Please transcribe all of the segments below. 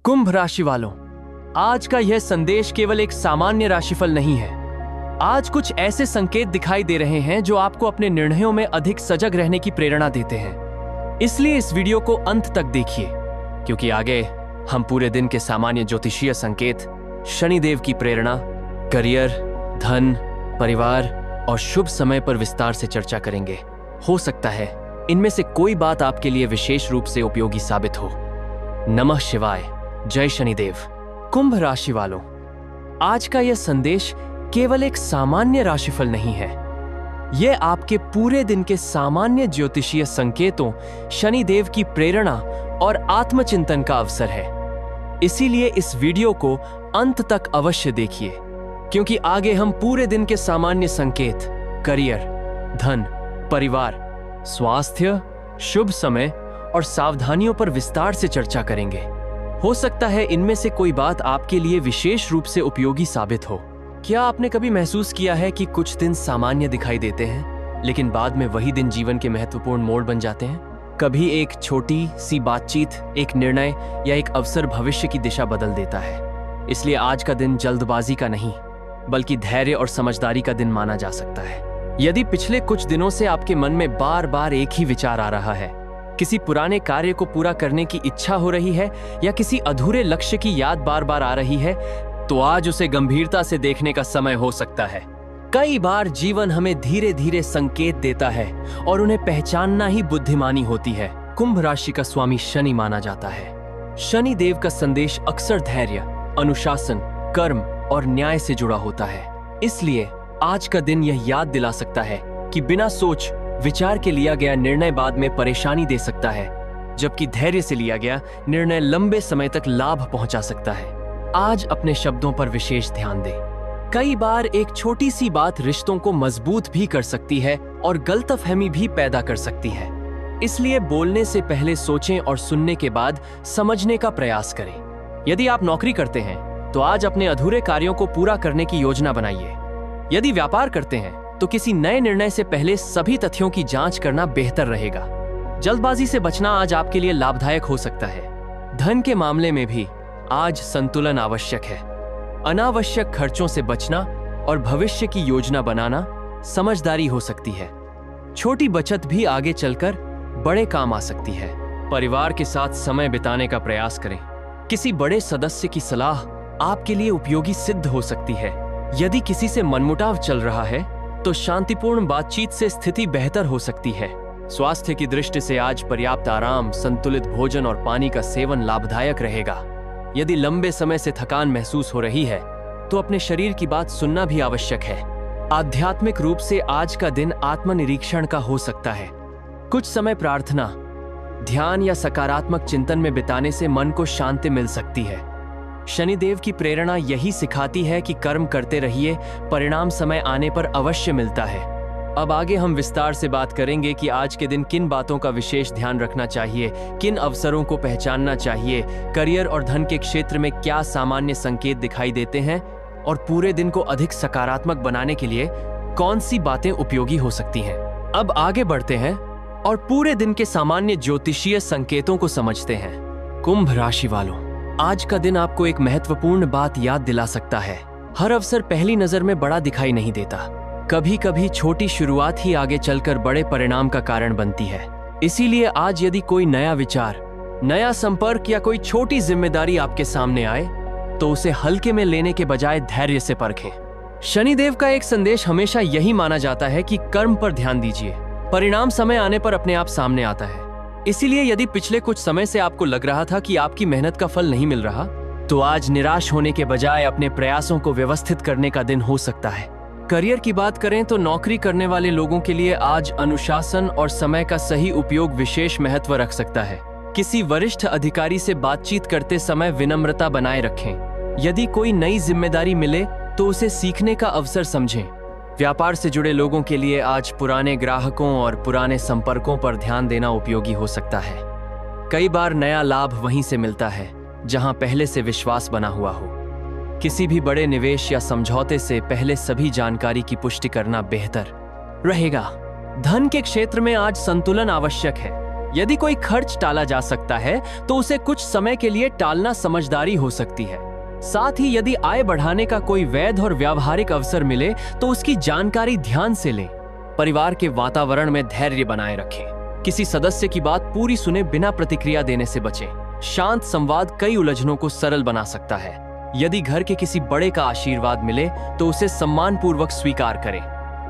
कुंभ राशि वालों, आज का यह संदेश केवल एक सामान्य राशिफल नहीं है। आज कुछ ऐसे संकेत दिखाई दे रहे हैं जो आपको अपने निर्णयों में अधिक सजग रहने की प्रेरणा देते हैं। इसलिए इस वीडियो को अंत तक देखिए, क्योंकि आगे हम पूरे दिन के सामान्य ज्योतिषीय संकेत, शनिदेव की प्रेरणा, करियर, धन, परिवार और शुभ समय पर विस्तार से चर्चा करेंगे। हो सकता है इनमें से कोई बात आपके लिए विशेष रूप से उपयोगी साबित हो। नमः शिवाय, जय शनिदेव। कुंभ राशि वालों, आज का यह संदेश केवल एक सामान्य राशिफल नहीं है। यह आपके पूरे दिन के सामान्य ज्योतिषीय संकेतों, शनिदेव की प्रेरणा और आत्मचिंतन का अवसर है। इसीलिए इस वीडियो को अंत तक अवश्य देखिए, क्योंकि आगे हम पूरे दिन के सामान्य संकेत, करियर, धन, परिवार, स्वास्थ्य, शुभ समय और सावधानियों पर विस्तार से चर्चा करेंगे। हो सकता है इनमें से कोई बात आपके लिए विशेष रूप से उपयोगी साबित हो। क्या आपने कभी महसूस किया है कि कुछ दिन सामान्य दिखाई देते हैं, लेकिन बाद में वही दिन जीवन के महत्वपूर्ण मोड़ बन जाते हैं? कभी एक छोटी सी बातचीत, एक निर्णय या एक अवसर भविष्य की दिशा बदल देता है। इसलिए आज का दिन जल्दबाजी का नहीं, बल्कि धैर्य और समझदारी का दिन माना जा सकता है। यदि पिछले कुछ दिनों से आपके मन में बार बार एक ही विचार आ रहा है, किसी पुराने कार्य को पूरा करने की इच्छा हो रही है या किसी अधूरे लक्ष्य की याद बार बार आ रही है, तो आज उसे गंभीरता से देखने का समय हो सकता है। कई बार जीवन हमें धीरे धीरे संकेत देता है और उन्हें पहचानना ही बुद्धिमानी होती है। कुंभ राशि का स्वामी शनि माना जाता है। शनि देव का संदेश अक्सर धैर्य, अनुशासन, कर्म और न्याय से जुड़ा होता है। इसलिए आज का दिन यह याद दिला सकता है कि बिना सोच विचार के लिया गया निर्णय बाद में परेशानी दे सकता है, जबकि धैर्य से लिया गया निर्णय लंबे समय तक लाभ पहुंचा सकता है। आज अपने शब्दों पर विशेष ध्यान दें। कई बार एक छोटी सी बात रिश्तों को मजबूत भी कर सकती है और गलतफहमी भी पैदा कर सकती है। इसलिए बोलने से पहले सोचें और सुनने के बाद समझने का प्रयास करें। यदि आप नौकरी करते हैं तो आज अपने अधूरे कार्यों को पूरा करने की योजना बनाइए। यदि व्यापार करते हैं तो किसी नए निर्णय से पहले सभी तथ्यों की जांच करना बेहतर रहेगा। जल्दबाजी से बचना आज आपके लिए लाभदायक हो सकता है। धन के मामले में भी आज संतुलन आवश्यक है। अनावश्यक खर्चों से बचना और भविष्य की योजना बनाना समझदारी हो सकती है। छोटी बचत भी आगे चलकर बड़े काम आ सकती है। परिवार के साथ समय बिताने का प्रयास करें। किसी बड़े सदस्य की सलाह आपके लिए उपयोगी सिद्ध हो सकती है। यदि किसी से मनमुटाव चल रहा है तो शांतिपूर्ण बातचीत से स्थिति बेहतर हो सकती है। स्वास्थ्य की दृष्टि से आज पर्याप्त आराम, संतुलित भोजन और पानी का सेवन लाभदायक रहेगा। यदि लंबे समय से थकान महसूस हो रही है तो अपने शरीर की बात सुनना भी आवश्यक है। आध्यात्मिक रूप से आज का दिन आत्मनिरीक्षण का हो सकता है। कुछ समय प्रार्थना, ध्यान या सकारात्मक चिंतन में बिताने से मन को शांति मिल सकती है। शनिदेव की प्रेरणा यही सिखाती है कि कर्म करते रहिए, परिणाम समय आने पर अवश्य मिलता है। अब आगे हम विस्तार से बात करेंगे कि आज के दिन किन बातों का विशेष ध्यान रखना चाहिए, किन अवसरों को पहचानना चाहिए, करियर और धन के क्षेत्र में क्या सामान्य संकेत दिखाई देते हैं और पूरे दिन को अधिक सकारात्मक बनाने के लिए कौन सी बातें उपयोगी हो सकती हैं। अब आगे बढ़ते हैं और पूरे दिन के सामान्य ज्योतिषीय संकेतों को समझते हैं। कुंभ राशि वालों, आज का दिन आपको एक महत्वपूर्ण बात याद दिला सकता है। हर अवसर पहली नजर में बड़ा दिखाई नहीं देता। कभी कभी छोटी शुरुआत ही आगे चलकर बड़े परिणाम का कारण बनती है। इसीलिए आज यदि कोई नया विचार, नया संपर्क या कोई छोटी जिम्मेदारी आपके सामने आए तो उसे हल्के में लेने के बजाय धैर्य से परखें। शनिदेव का एक संदेश हमेशा यही माना जाता है कि कर्म पर ध्यान दीजिए, परिणाम समय आने पर अपने आप सामने आता है। इसीलिए यदि पिछले कुछ समय से आपको लग रहा था कि आपकी मेहनत का फल नहीं मिल रहा, तो आज निराश होने के बजाय अपने प्रयासों को व्यवस्थित करने का दिन हो सकता है। करियर की बात करें तो नौकरी करने वाले लोगों के लिए आज अनुशासन और समय का सही उपयोग विशेष महत्व रख सकता है। किसी वरिष्ठ अधिकारी से बातचीत करते समय विनम्रता बनाए रखें। यदि कोई नई जिम्मेदारी मिले तो उसे सीखने का अवसर समझें। व्यापार से जुड़े लोगों के लिए आज पुराने ग्राहकों और पुराने संपर्कों पर ध्यान देना उपयोगी हो सकता है। कई बार नया लाभ वहीं से मिलता है जहां पहले से विश्वास बना हुआ हो। किसी भी बड़े निवेश या समझौते से पहले सभी जानकारी की पुष्टि करना बेहतर रहेगा। धन के क्षेत्र में आज संतुलन आवश्यक है। यदि कोई खर्च टाला जा सकता है तो उसे कुछ समय के लिए टालना समझदारी हो सकती है। साथ ही यदि आय बढ़ाने का कोई वैध और व्यावहारिक अवसर मिले तो उसकी जानकारी ध्यान से लें। परिवार के वातावरण में धैर्य बनाए रखें। किसी सदस्य की बात पूरी सुने बिना प्रतिक्रिया देने से बचें। शांत संवाद कई उलझनों को सरल बना सकता है। यदि घर के किसी बड़े का आशीर्वाद मिले तो उसे सम्मानपूर्वक स्वीकार करें।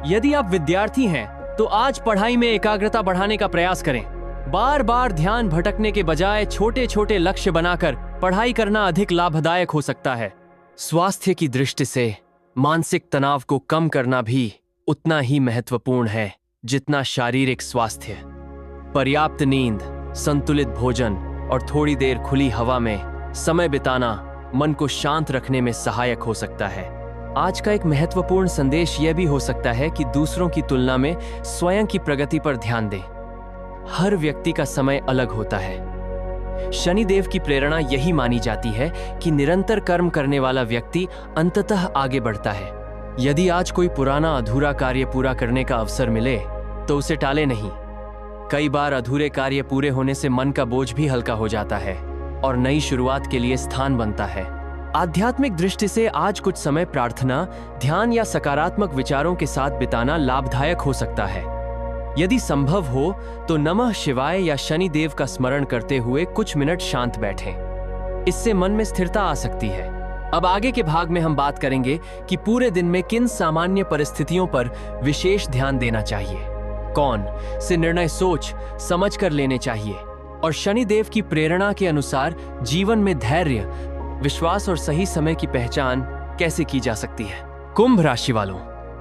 यदि आप विद्यार्थी हैं तो आज पढ़ाई में एकाग्रता बढ़ाने का प्रयास करें। बार बार ध्यान भटकने के बजाय छोटे छोटे लक्ष्य बनाकर पढ़ाई करना अधिक लाभदायक हो सकता है। स्वास्थ्य की दृष्टि से मानसिक तनाव को कम करना भी उतना ही महत्वपूर्ण है जितना शारीरिक स्वास्थ्य। पर्याप्त नींद, संतुलित भोजन और थोड़ी देर खुली हवा में समय बिताना मन को शांत रखने में सहायक हो सकता है। आज का एक महत्वपूर्ण संदेश यह भी हो सकता है कि दूसरों की तुलना में स्वयं की प्रगति पर ध्यान दें। हर व्यक्ति का समय अलग होता है। शनिदेव की प्रेरणा यही मानी जाती है कि निरंतर कर्म करने वाला व्यक्ति अंततः आगे बढ़ता है। यदि आज कोई पुराना अधूरा कार्य पूरा करने का अवसर मिले तो उसे टाले नहीं। कई बार अधूरे कार्य पूरे होने से मन का बोझ भी हल्का हो जाता है और नई शुरुआत के लिए स्थान बनता है। आध्यात्मिक दृष्टि से आज कुछ समय प्रार्थना, ध्यान या सकारात्मक विचारों के साथ बिताना लाभदायक हो सकता है। यदि संभव हो तो नमः शिवाय या शनि देव का स्मरण करते हुए कुछ मिनट शांत बैठें। इससे मन में स्थिरता आ सकती है। अब आगे के भाग में हम बात करेंगे कि पूरे दिन में किन सामान्य परिस्थितियों पर विशेष ध्यान देना चाहिए, कौन से निर्णय सोच समझ कर लेने चाहिए और शनिदेव की प्रेरणा के अनुसार जीवन में धैर्य, विश्वास और सही समय की पहचान कैसे की जा सकती है। कुंभ राशि वालों,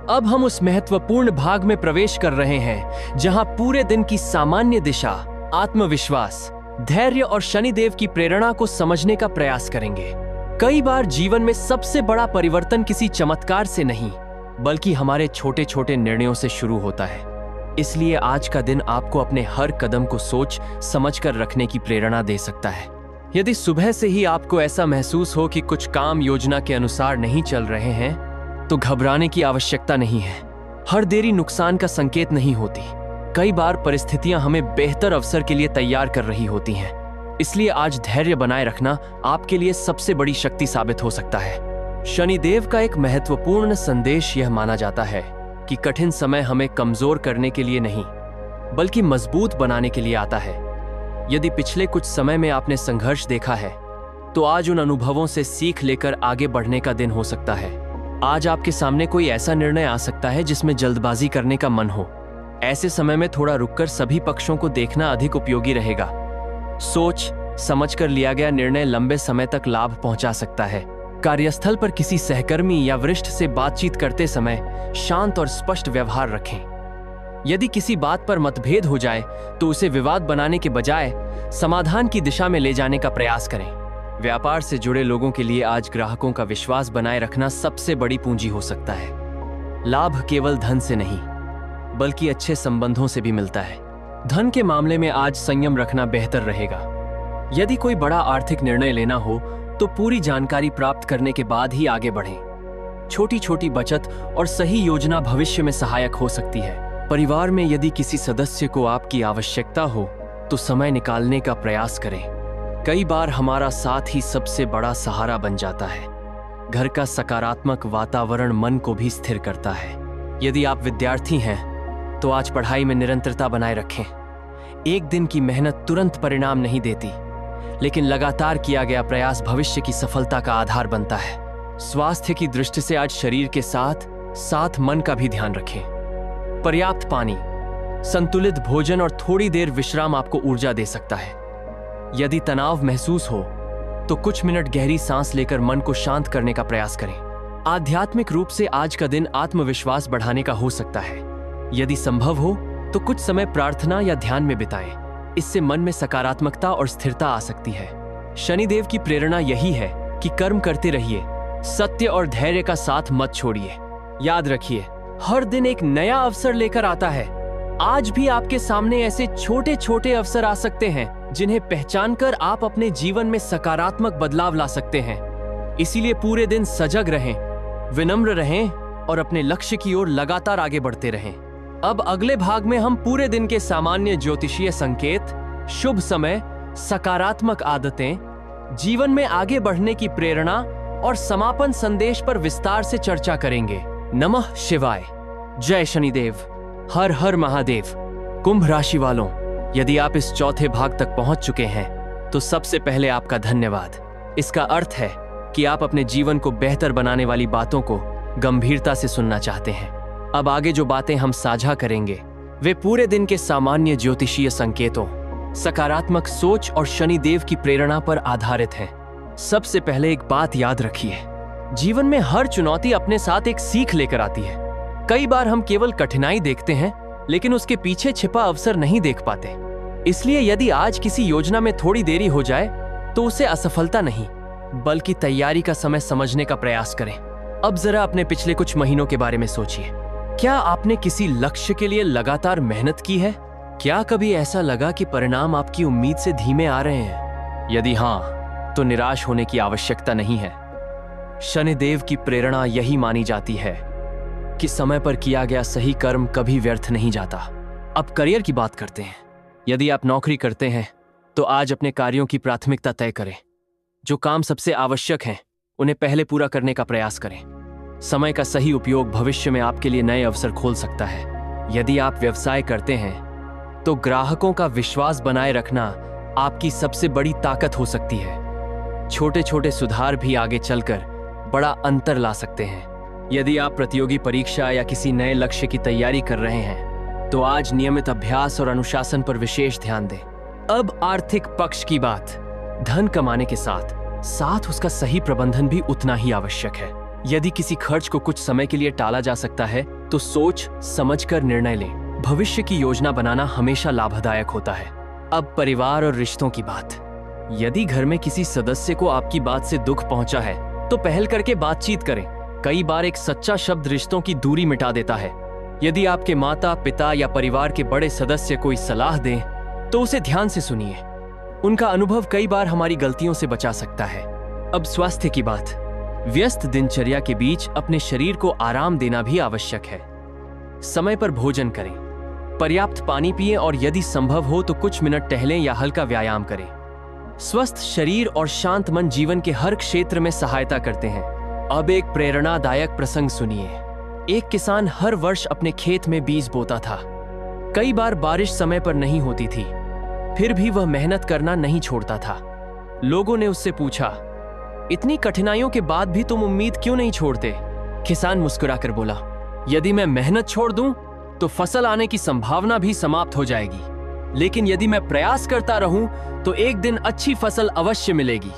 अब हम उस महत्वपूर्ण भाग में प्रवेश कर रहे हैं जहां पूरे दिन की सामान्य दिशा, आत्मविश्वास, धैर्य और शनिदेव की प्रेरणा को समझने का प्रयास करेंगे। कई बार जीवन में सबसे बड़ा परिवर्तन किसी चमत्कार से नहीं बल्कि हमारे छोटे छोटे निर्णयों से शुरू होता है। इसलिए आज का दिन आपको अपने हर कदम को सोच समझ कर रखने की प्रेरणा दे सकता है। यदि सुबह से ही आपको ऐसा महसूस हो कि कुछ काम योजना के अनुसार नहीं चल रहे हैं तो घबराने की आवश्यकता नहीं है। हर देरी नुकसान का संकेत नहीं होती। कई बार परिस्थितियां हमें बेहतर अवसर के लिए तैयार कर रही होती हैं। इसलिए आज धैर्य बनाए रखना आपके लिए सबसे बड़ी शक्ति साबित हो सकता है। शनिदेव का एक महत्वपूर्ण संदेश यह माना जाता है कि कठिन समय हमें कमजोर करने के लिए नहीं बल्कि मजबूत बनाने के लिए आता है। यदि पिछले कुछ समय में आपने संघर्ष देखा है तो आज उन अनुभवों से सीख लेकर आगे बढ़ने का दिन हो सकता है। आज आपके सामने कोई ऐसा निर्णय आ सकता है जिसमें जल्दबाजी करने का मन हो। ऐसे समय में थोड़ा रुककर सभी पक्षों को देखना अधिक उपयोगी रहेगा। सोच समझकर लिया गया निर्णय लंबे समय तक लाभ पहुंचा सकता है। कार्यस्थल पर किसी सहकर्मी या वरिष्ठ से बातचीत करते समय शांत और स्पष्ट व्यवहार रखें। यदि किसी बात पर मतभेद हो जाए तो उसे विवाद बनाने के बजाय समाधान की दिशा में ले जाने का प्रयास करें। व्यापार से जुड़े लोगों के लिए आज ग्राहकों का विश्वास बनाए रखना सबसे बड़ी पूंजी हो सकता है। लाभ केवल धन से नहीं बल्कि अच्छे संबंधों से भी मिलता है। धन के मामले में आज संयम रखना बेहतर रहेगा। यदि कोई बड़ा आर्थिक निर्णय लेना हो तो पूरी जानकारी प्राप्त करने के बाद ही आगे बढ़ें। छोटी छोटी बचत और सही योजना भविष्य में सहायक हो सकती है। परिवार में यदि किसी सदस्य को आपकी आवश्यकता हो तो समय निकालने का प्रयास करें। कई बार हमारा साथ ही सबसे बड़ा सहारा बन जाता है। घर का सकारात्मक वातावरण मन को भी स्थिर करता है। यदि आप विद्यार्थी हैं तो आज पढ़ाई में निरंतरता बनाए रखें। एक दिन की मेहनत तुरंत परिणाम नहीं देती, लेकिन लगातार किया गया प्रयास भविष्य की सफलता का आधार बनता है। स्वास्थ्य की दृष्टि से आज शरीर के साथ साथ मन का भी ध्यान रखें। पर्याप्त पानी, संतुलित भोजन और थोड़ी देर विश्राम आपको ऊर्जा दे सकता है। यदि तनाव महसूस हो तो कुछ मिनट गहरी सांस लेकर मन को शांत करने का प्रयास करें। आध्यात्मिक रूप से आज का दिन आत्मविश्वास बढ़ाने का हो सकता है। यदि संभव हो तो कुछ समय प्रार्थना या ध्यान में बिताएं। इससे मन में सकारात्मकता और स्थिरता आ सकती है। शनिदेव की प्रेरणा यही है कि कर्म करते रहिए, सत्य और धैर्य का साथ मत छोड़िए। याद रखिए, हर दिन एक नया अवसर लेकर आता है। आज भी आपके सामने ऐसे छोटे छोटे अवसर आ सकते हैं जिन्हें पहचानकर आप अपने जीवन में सकारात्मक बदलाव ला सकते हैं। इसीलिए पूरे दिन सजग रहें, विनम्र रहें और अपने लक्ष्य की ओर लगातार आगे बढ़ते रहें। अब अगले भाग में हम पूरे दिन के सामान्य ज्योतिषीय संकेत, शुभ समय, सकारात्मक आदतें, जीवन में आगे बढ़ने की प्रेरणा और समापन संदेश पर विस्तार से चर्चा करेंगे। नमः शिवाय। जय शनिदेव। हर हर महादेव। कुंभ राशि वालों, यदि आप इस चौथे भाग तक पहुंच चुके हैं तो सबसे पहले आपका धन्यवाद। इसका अर्थ है कि आप अपने जीवन को बेहतर बनाने वाली बातों को गंभीरता से सुनना चाहते हैं। अब आगे जो बातें हम साझा करेंगे वे पूरे दिन के सामान्य ज्योतिषीय संकेतों, सकारात्मक सोच और शनिदेव की प्रेरणा पर आधारित हैं। सबसे पहले एक बात याद रखिए, जीवन में हर चुनौती अपने साथ एक सीख लेकर आती है। कई बार हम केवल कठिनाई देखते हैं लेकिन उसके पीछे छिपा अवसर नहीं देख पाते। इसलिए यदि आज किसी योजना में थोड़ी देरी हो जाए तो उसे असफलता नहीं बल्कि तैयारी का समय समझने का प्रयास करें। अब जरा अपने पिछले कुछ महीनों के बारे में सोचिए। क्या आपने किसी लक्ष्य के लिए लगातार मेहनत की है? क्या कभी ऐसा लगा कि परिणाम आपकी उम्मीद से धीमे आ रहे हैं? यदि हाँ, तो निराश होने की आवश्यकता नहीं है। शनिदेव की प्रेरणा यही मानी जाती है कि समय पर किया गया सही कर्म कभी व्यर्थ नहीं जाता। अब करियर की बात करते हैं। यदि आप नौकरी करते हैं तो आज अपने कार्यों की प्राथमिकता तय करें। जो काम सबसे आवश्यक हैं उन्हें पहले पूरा करने का प्रयास करें। समय का सही उपयोग भविष्य में आपके लिए नए अवसर खोल सकता है। यदि आप व्यवसाय करते हैं तो ग्राहकों का विश्वास बनाए रखना आपकी सबसे बड़ी ताकत हो सकती है। छोटे छोटे सुधार भी आगे चलकर बड़ा अंतर ला सकते हैं। यदि आप प्रतियोगी परीक्षा या किसी नए लक्ष्य की तैयारी कर रहे हैं तो आज नियमित अभ्यास और अनुशासन पर विशेष ध्यान दें। अब आर्थिक पक्ष की बात। धन कमाने के साथ साथ उसका सही प्रबंधन भी उतना ही आवश्यक है। यदि किसी खर्च को कुछ समय के लिए टाला जा सकता है तो सोच समझकर निर्णय लें। भविष्य की योजना बनाना हमेशा लाभदायक होता है। अब परिवार और रिश्तों की बात। यदि घर में किसी सदस्य को आपकी बात से दुख पहुंचा है तो पहल करके बातचीत करें। कई बार एक सच्चा शब्द रिश्तों की दूरी मिटा देता है। यदि आपके माता पिता या परिवार के बड़े सदस्य कोई सलाह दें तो उसे ध्यान से सुनिए। उनका अनुभव कई बार हमारी गलतियों से बचा सकता है। अब स्वास्थ्य की बात। व्यस्त दिनचर्या के बीच अपने शरीर को आराम देना भी आवश्यक है। समय पर भोजन करें, पर्याप्त पानी पिएं और यदि संभव हो तो कुछ मिनट टहलें या हल्का व्यायाम करें। स्वस्थ शरीर और शांत मन जीवन के हर क्षेत्र में सहायता करते हैं। अब एक प्रेरणादायक प्रसंग सुनिए। एक किसान हर वर्ष अपने खेत में बीज बोता था। कई बार बारिश समय पर नहीं होती थी, फिर भी वह मेहनत करना नहीं छोड़ता था। लोगों ने उससे पूछा, इतनी कठिनाइयों के बाद भी तुम उम्मीद क्यों नहीं छोड़ते? किसान मुस्कुराकर बोला, यदि मैं मेहनत छोड़ दूं तो फसल आने की संभावना भी समाप्त हो जाएगी, लेकिन यदि मैं प्रयास करता रहूं तो एक दिन अच्छी फसल अवश्य मिलेगी।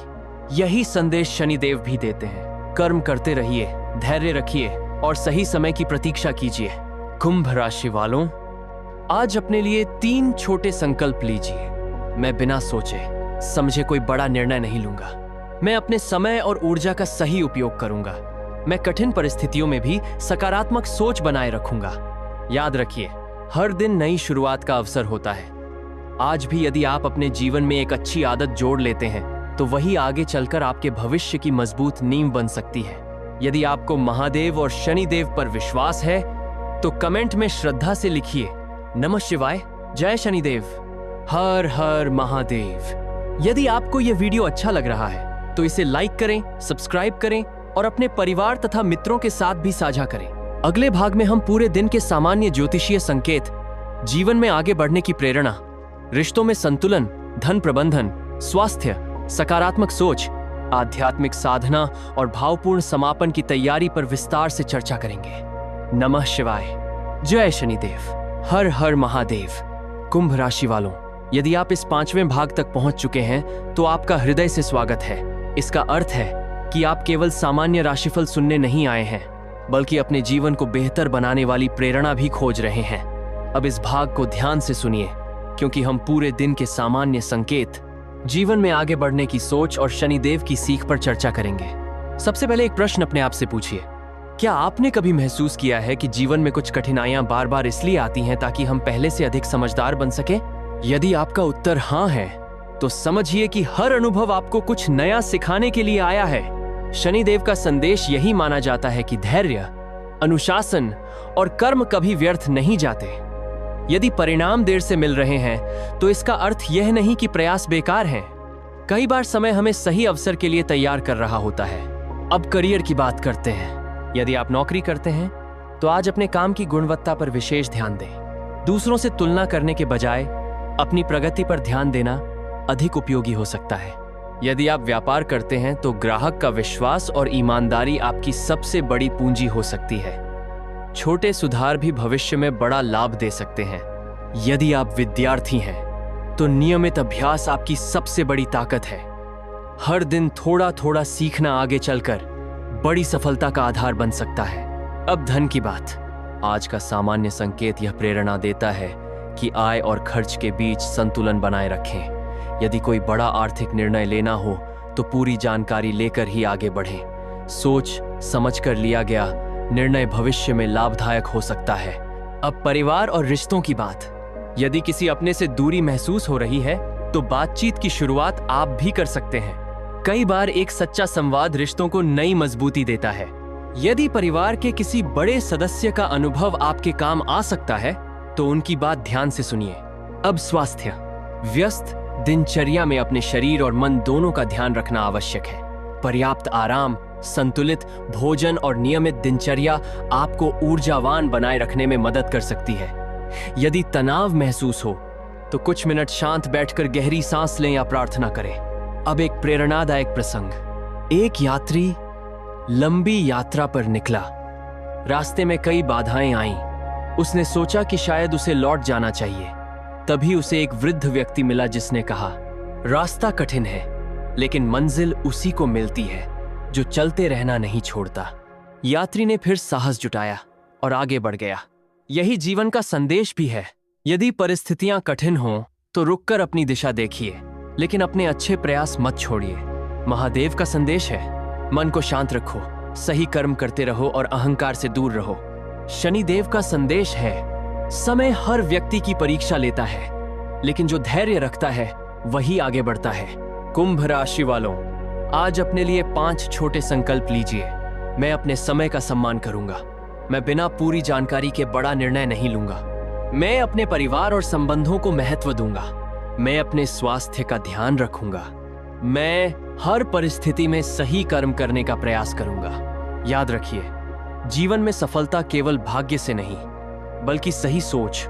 यही संदेश शनिदेव भी देते हैं। कर्म करते रहिए, धैर्य रखिए और सही समय की प्रतीक्षा कीजिए। कुंभ राशि वालों, आज अपने लिए 3 छोटे संकल्प लीजिए। मैं बिना सोचे समझे कोई बड़ा निर्णय नहीं लूंगा। मैं अपने समय और ऊर्जा का सही उपयोग करूंगा। मैं कठिन परिस्थितियों में भी सकारात्मक सोच बनाए रखूंगा। याद रखिए, हर दिन नई शुरुआत का अवसर होता है। आज भी यदि आप अपने जीवन में एक अच्छी आदत जोड़ लेते हैं तो वही आगे चलकर आपके भविष्य की मजबूत नींव बन सकती है। यदि आपको महादेव और शनिदेव पर विश्वास है तो कमेंट में श्रद्धा से लिखिए, नमः शिवाय, जय शनिदेव, हर हर महादेव। यदि आपको यह वीडियो अच्छा लग रहा है तो इसे लाइक करें, सब्सक्राइब करें और अपने परिवार तथा मित्रों के साथ भी साझा करें। अगले भाग में हम पूरे दिन के सामान्य ज्योतिषीय संकेत, जीवन में आगे बढ़ने की प्रेरणा, रिश्तों में संतुलन, धन प्रबंधन, स्वास्थ्य, सकारात्मक सोच, आध्यात्मिक साधना और भावपूर्ण समापन की तैयारी पर विस्तार से चर्चा करेंगे। नमः शिवाय, जय शनिदेव, हर हर महादेव। कुंभ राशि वालों, यदि आप इस 5वें भाग तक पहुंच चुके हैं तो आपका हृदय से स्वागत है। इसका अर्थ है कि आप केवल सामान्य राशिफल सुनने नहीं आए हैं बल्कि अपने जीवन को बेहतर बनाने वाली प्रेरणा भी खोज रहे हैं। अब इस भाग को ध्यान से सुनिए क्योंकि हम पूरे दिन के सामान्य संकेत, जीवन में आगे बढ़ने की सोच और शनिदेव की सीख पर चर्चा करेंगे। सबसे पहले एक प्रश्न अपने आप से पूछिए, क्या आपने कभी महसूस किया है कि जीवन में कुछ कठिनाइयां बार बार इसलिए आती हैं ताकि हम पहले से अधिक समझदार बन सके? यदि आपका उत्तर हाँ है तो समझिए कि हर अनुभव आपको कुछ नया सिखाने के लिए आया है। शनिदेव का संदेश यही माना जाता है कि धैर्य, अनुशासन और कर्म कभी व्यर्थ नहीं जाते। यदि परिणाम देर से मिल रहे हैं तो इसका अर्थ यह नहीं कि प्रयास बेकार हैं। कई बार समय हमें सही अवसर के लिए तैयार कर रहा होता है। अब करियर की बात करते हैं। यदि आप नौकरी करते हैं तो आज अपने काम की गुणवत्ता पर विशेष ध्यान दें। दूसरों से तुलना करने के बजाय अपनी प्रगति पर ध्यान देना अधिक उपयोगी हो सकता है। यदि आप व्यापार करते हैं तो ग्राहक का विश्वास और ईमानदारी आपकी सबसे बड़ी पूंजी हो सकती है। छोटे सुधार भी भविष्य में बड़ा लाभ दे सकते हैं। यदि आप विद्यार्थी हैं तो नियमित अभ्यास आपकी सबसे बड़ी ताकत है। हर दिन थोड़ा थोड़ा सीखना आगे चलकर बड़ी सफलता का आधार बन सकता है। अब धन की बात। आज का सामान्य संकेत यह प्रेरणा देता है कि आय और खर्च के बीच संतुलन बनाए रखें। यदि कोई बड़ा आर्थिक निर्णय लेना हो तो पूरी जानकारी लेकर ही आगे बढ़ें। सोच समझकर लिया गया निर्णय भविष्य में लाभदायक हो सकता है। अब परिवार और रिश्तों की बात। यदि किसी अपने से दूरी महसूस हो रही है तो बातचीत की शुरुआत आप भी कर सकते हैं। कई बार एक सच्चा संवाद रिश्तों को नई मजबूती देता है। यदि परिवार के किसी बड़े सदस्य का अनुभव आपके काम आ सकता है तो उनकी बात ध्यान से सुनिए। अब स्वास्थ्य। व्यस्त दिनचर्या में अपने शरीर और मन दोनों का ध्यान रखना आवश्यक है। पर्याप्त आराम, संतुलित भोजन और नियमित दिनचर्या आपको ऊर्जावान बनाए रखने में मदद कर सकती है। यदि तनाव महसूस हो तो कुछ मिनट शांत बैठकर गहरी सांस लें या प्रार्थना करें। अब एक प्रेरणादायक प्रसंग। एक यात्री लंबी यात्रा पर निकला। रास्ते में कई बाधाएं आईं। उसने सोचा कि शायद उसे लौट जाना चाहिए। तभी उसे एक वृद्ध व्यक्ति मिला जिसने कहा, रास्ता कठिन है लेकिन मंजिल उसी को मिलती है जो चलते रहना नहीं छोड़ता। यात्री ने फिर साहस जुटाया और आगे बढ़ गया। यही जीवन का संदेश भी है। यदि परिस्थितियां कठिन हों तो रुककर अपनी दिशा देखिए, लेकिन अपने अच्छे प्रयास मत छोड़िए। महादेव का संदेश है, मन को शांत रखो, सही कर्म करते रहो और अहंकार से दूर रहो। शनिदेव का संदेश है, समय हर व्यक्ति की परीक्षा लेता है, लेकिन जो धैर्य रखता है वही आगे बढ़ता है। कुंभ राशि वालों, आज अपने लिए 5 छोटे संकल्प लीजिए। मैं अपने समय का सम्मान करूंगा। मैं बिना पूरी जानकारी के बड़ा निर्णय नहीं लूंगा। मैं अपने परिवार और संबंधों को महत्व दूंगा। मैं अपने स्वास्थ्य का ध्यान रखूंगा। मैं हर परिस्थिति में सही कर्म करने का प्रयास करूंगा। याद रखिए, जीवन में सफलता केवल भाग्य से नहीं बल्कि सही सोच,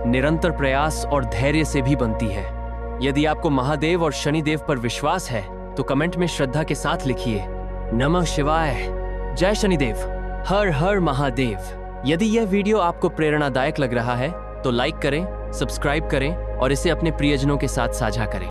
निरंतर प्रयास और धैर्य से भी बनती है। यदि आपको महादेव और शनिदेव पर विश्वास है तो कमेंट में श्रद्धा के साथ लिखिए, नमः शिवाय, जय शनिदेव, हर हर महादेव। यदि यह वीडियो आपको प्रेरणादायक लग रहा है तो लाइक करें, सब्सक्राइब करें और इसे अपने प्रियजनों के साथ साझा करें।